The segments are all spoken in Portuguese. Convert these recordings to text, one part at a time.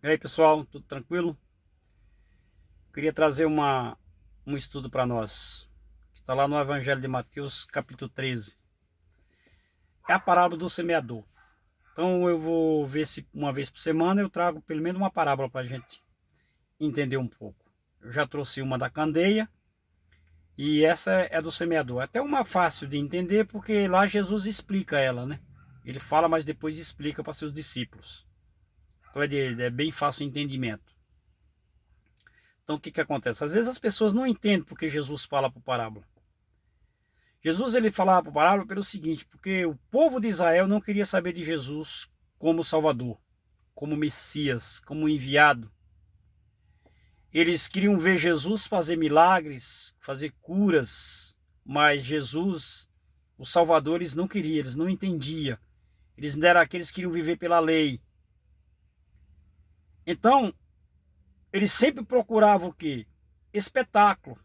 E aí, pessoal, tudo tranquilo? Queria trazer um estudo para nós, que está lá no Evangelho de Mateus, capítulo 13. É a parábola do semeador. Então eu vou ver se uma vez por semana eu trago pelo menos uma parábola para a gente entender um pouco. Eu já trouxe uma da candeia e essa é do semeador. Até uma fácil de entender porque lá Jesus explica ela, né? Ele fala, mas depois explica para seus discípulos. Então é bem fácil o entendimento. Então o que que acontece? Às vezes as pessoas não entendem porque Jesus fala por parábola. Jesus ele falava por parábola pelo seguinte, porque o povo de Israel não queria saber de Jesus como Salvador, como Messias, como enviado. Eles queriam ver Jesus fazer milagres, fazer curas, mas Jesus, o Salvador, eles não queriam, eles não entendiam. Eles não eram aqueles que queriam viver pela lei. Então, eles sempre procuravam o quê? Espetáculo.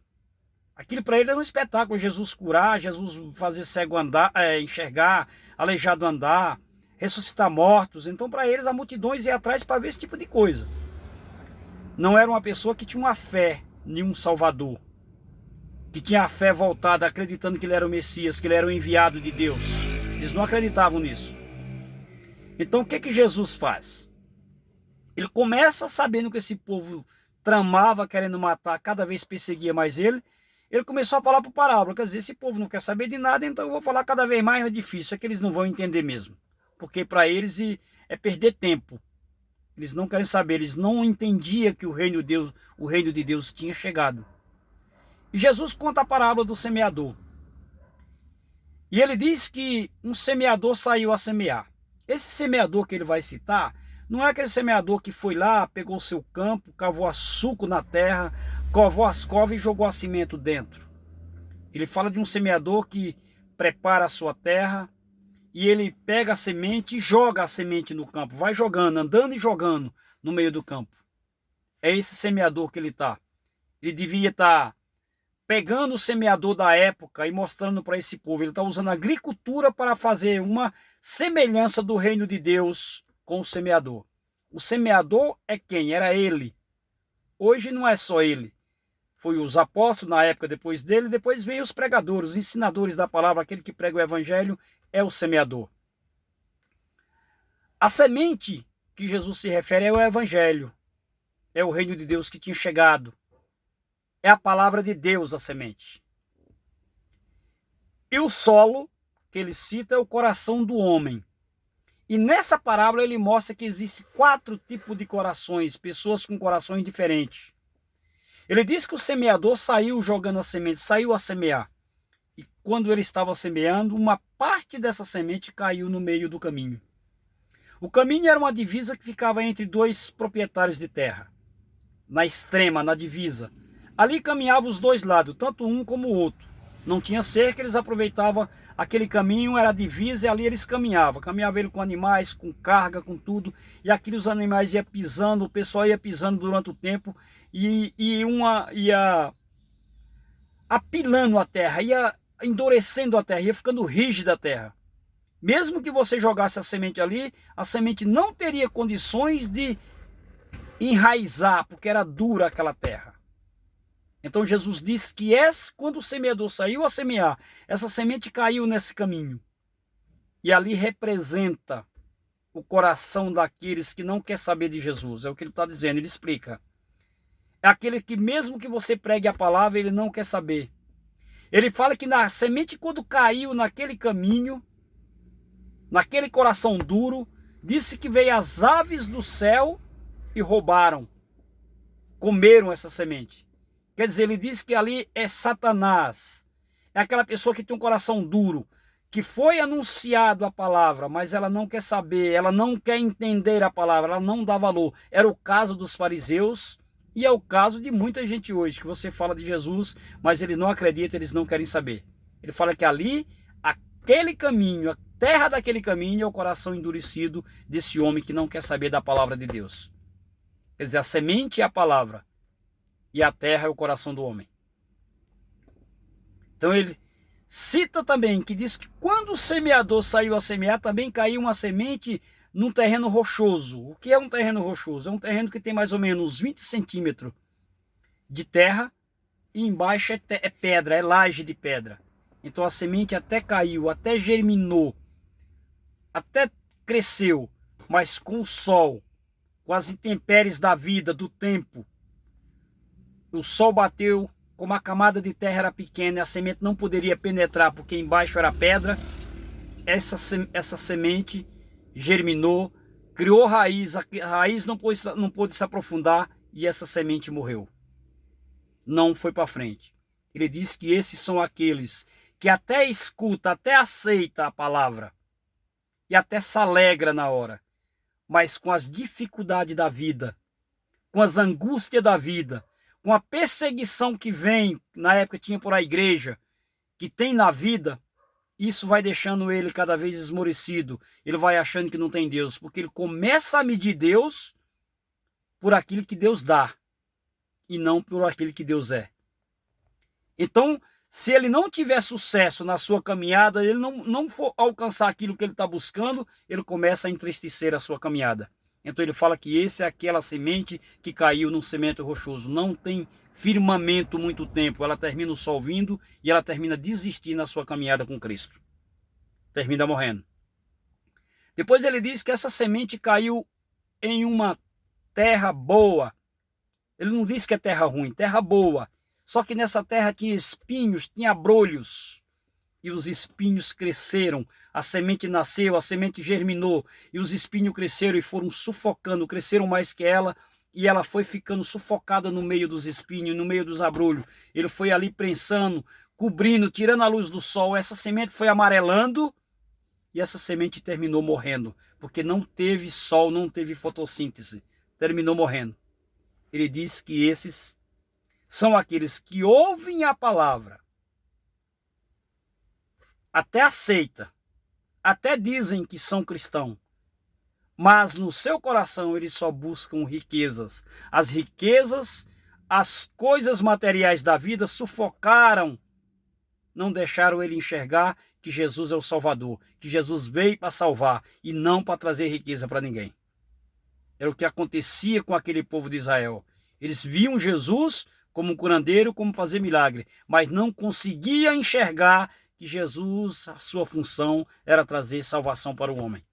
Aquilo para eles era um espetáculo. Jesus curar, Jesus fazer cego andar, enxergar, aleijado andar, ressuscitar mortos. Então para eles a multidões ia atrás para ver esse tipo de coisa. Não era uma pessoa que tinha uma fé em um Salvador. Que tinha a fé voltada, acreditando que ele era o Messias, que ele era o enviado de Deus. Eles não acreditavam nisso. Então o que que Jesus faz? Ele começa sabendo que esse povo tramava, querendo matar, cada vez perseguia mais ele. Ele começou a falar por parábola, quer dizer, esse povo não quer saber de nada, então eu vou falar cada vez mais, é difícil, é que eles não vão entender mesmo. Porque para eles é perder tempo. Eles não querem saber, eles não entendiam que o reino de Deus tinha chegado. E Jesus conta a parábola do semeador. E ele diz que um semeador saiu a semear. Esse semeador que ele vai citar, não é aquele semeador que foi lá, pegou o seu campo, cavou açuco na terra, cavou as covas e jogou a cimento dentro. Ele fala de um semeador que prepara a sua terra e ele pega a semente e joga a semente no campo. Vai jogando, andando e jogando no meio do campo. É esse semeador que ele está. Ele devia estar pegando o semeador da época e mostrando para esse povo. Ele está usando a agricultura para fazer uma semelhança do reino de Deus com o semeador. O semeador é quem? Era ele. Hoje não é só ele. Foi os apóstolos na época depois dele, depois veio os pregadores, os ensinadores da palavra, aquele que prega o evangelho é o semeador. A semente que Jesus se refere é o evangelho. É o reino de Deus que tinha chegado. É a palavra de Deus a semente. E o solo que ele cita é o coração do homem. E nessa parábola ele mostra que existe 4 tipos de corações, pessoas com corações diferentes. Ele diz que o semeador saiu jogando a semente, saiu a semear. E quando ele estava semeando, uma parte dessa semente caiu no meio do caminho. O caminho era uma divisa que ficava entre 2 proprietários de terra. Na extrema, na divisa. Ali caminhavam os 2 lados, tanto um como o outro. Não tinha cerca, eles aproveitavam aquele caminho, era a divisa e ali eles caminhavam. Caminhavam ele com animais, com carga, com tudo. E aqui os animais iam pisando, o pessoal ia pisando durante o tempo. E ia apilando a terra, ia endurecendo a terra, ia ficando rígida a terra. Mesmo que você jogasse a semente ali, a semente não teria condições de enraizar, porque era dura aquela terra. Então Jesus disse que quando o semeador saiu a semear, essa semente caiu nesse caminho. E ali representa o coração daqueles que não quer saber de Jesus. É o que ele está dizendo, ele explica. É aquele que mesmo que você pregue a palavra, ele não quer saber. Ele fala que na semente quando caiu naquele caminho, naquele coração duro, disse que veio as aves do céu e roubaram. Comeram essa semente. Quer dizer, ele diz que ali é Satanás. É aquela pessoa que tem um coração duro, que foi anunciado a palavra, mas ela não quer saber, ela não quer entender a palavra, ela não dá valor. Era o caso dos fariseus e é o caso de muita gente hoje, que você fala de Jesus, mas eles não acreditam, eles não querem saber. Ele fala que ali, aquele caminho, a terra daquele caminho é o coração endurecido desse homem que não quer saber da palavra de Deus. Quer dizer, a semente é a palavra. E a terra é o coração do homem. Então ele cita também que diz que quando o semeador saiu a semear, também caiu uma semente num terreno rochoso. O que é um terreno rochoso? É um terreno que tem mais ou menos 20 centímetros de terra e embaixo é pedra, é laje de pedra. Então a semente até caiu, até germinou, até cresceu, mas com o sol, com as intempéries da vida, do tempo, o sol bateu, como a camada de terra era pequena, a semente não poderia penetrar porque embaixo era pedra. Essa semente germinou, criou raiz, a raiz não pôde se aprofundar e essa semente morreu. Não foi para frente. Ele diz que esses são aqueles que até escuta, até aceita a palavra e até se alegra na hora, mas com as dificuldades da vida, com as angústias da vida, com a perseguição que vem, na época tinha por a igreja, que tem na vida, isso vai deixando ele cada vez esmorecido. Ele vai achando que não tem Deus, porque ele começa a medir Deus por aquilo que Deus dá e não por aquilo que Deus é. Então, se ele não tiver sucesso na sua caminhada, ele não for alcançar aquilo que ele está buscando, ele começa a entristecer a sua caminhada. Então ele fala que esse é aquela semente que caiu num cimento rochoso. Não tem firmamento muito tempo. Ela termina o sol vindo e ela termina desistindo na sua caminhada com Cristo. Termina morrendo. Depois ele diz que essa semente caiu em uma terra boa. Ele não diz que é terra ruim, terra boa. Só que nessa terra tinha espinhos, tinha abrolhos. E os espinhos cresceram, a semente nasceu, a semente germinou, e os espinhos cresceram e foram sufocando, cresceram mais que ela, e ela foi ficando sufocada no meio dos espinhos, no meio dos abrolhos. Ele foi ali prensando, cobrindo, tirando a luz do sol. Essa semente foi amarelando, e essa semente terminou morrendo, porque não teve sol, não teve fotossíntese, terminou morrendo. Ele diz que esses são aqueles que ouvem a palavra, até aceita, até dizem que são cristãos, mas no seu coração eles só buscam riquezas. As riquezas, as coisas materiais da vida sufocaram, não deixaram ele enxergar que Jesus é o Salvador, que Jesus veio para salvar e não para trazer riqueza para ninguém. Era o que acontecia com aquele povo de Israel. Eles viam Jesus como um curandeiro, como fazer milagre, mas não conseguiam enxergar que Jesus, a sua função era trazer salvação para o homem.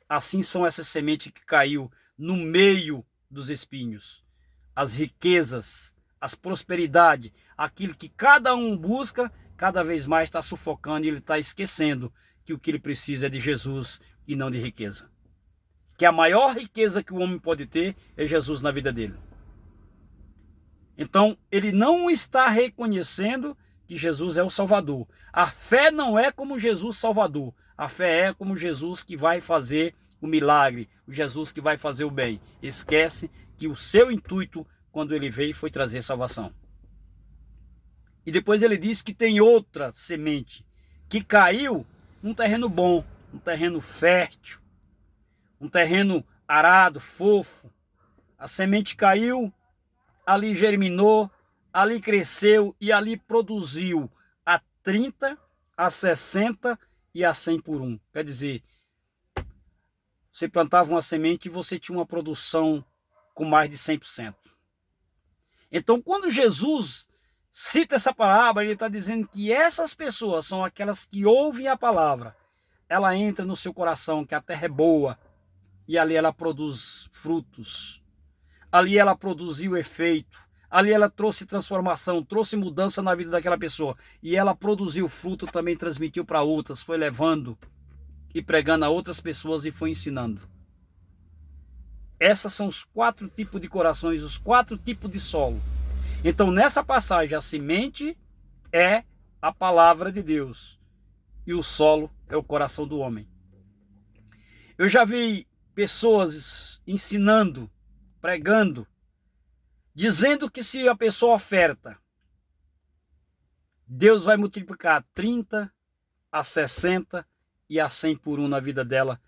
Assim são essas sementes que caiu no meio dos espinhos. As riquezas, as prosperidades, aquilo que cada um busca, cada vez mais está sufocando e ele está esquecendo que o que ele precisa é de Jesus e não de riqueza. Que a maior riqueza que o homem pode ter é Jesus na vida dele. Então, ele não está reconhecendo que Jesus é o Salvador. A fé não é como Jesus Salvador. A fé é como Jesus que vai fazer o milagre, o Jesus que vai fazer o bem. Esquece que o seu intuito, quando ele veio, foi trazer salvação. E depois ele diz que tem outra semente que caiu num terreno bom, um terreno fértil, um terreno arado, fofo. A semente caiu, ali germinou, ali cresceu e ali produziu a 30, a 60 e a 100 por 1. Quer dizer, você plantava uma semente e você tinha uma produção com mais de 100%. Então, quando Jesus cita essa parábola, ele está dizendo que essas pessoas são aquelas que ouvem a palavra. Ela entra no seu coração, que a terra é boa, e ali ela produz frutos. Ali ela produziu efeito. Ali ela trouxe transformação, trouxe mudança na vida daquela pessoa. E ela produziu fruto, também transmitiu para outras, foi levando e pregando a outras pessoas e foi ensinando. Esses são os 4 tipos de corações, os 4 tipos de solo. Então nessa passagem a semente é a palavra de Deus e o solo é o coração do homem. Eu já vi pessoas ensinando, pregando, dizendo que se a pessoa oferta, Deus vai multiplicar 30, a 60 e a 100 por 1 na vida dela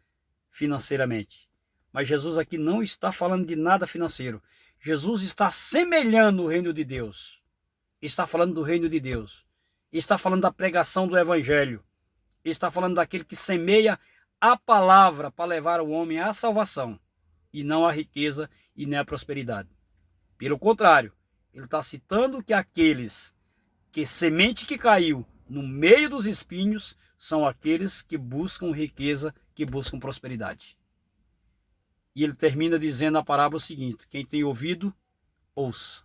financeiramente. Mas Jesus aqui não está falando de nada financeiro. Jesus está semelhando o reino de Deus. Está falando do reino de Deus. Está falando da pregação do evangelho. Está falando daquele que semeia a palavra para levar o homem à salvação, e não à riqueza e nem à prosperidade. Pelo contrário, ele está citando que aqueles que semente que caiu no meio dos espinhos são aqueles que buscam riqueza, que buscam prosperidade. E ele termina dizendo a parábola o seguinte: quem tem ouvido, ouça.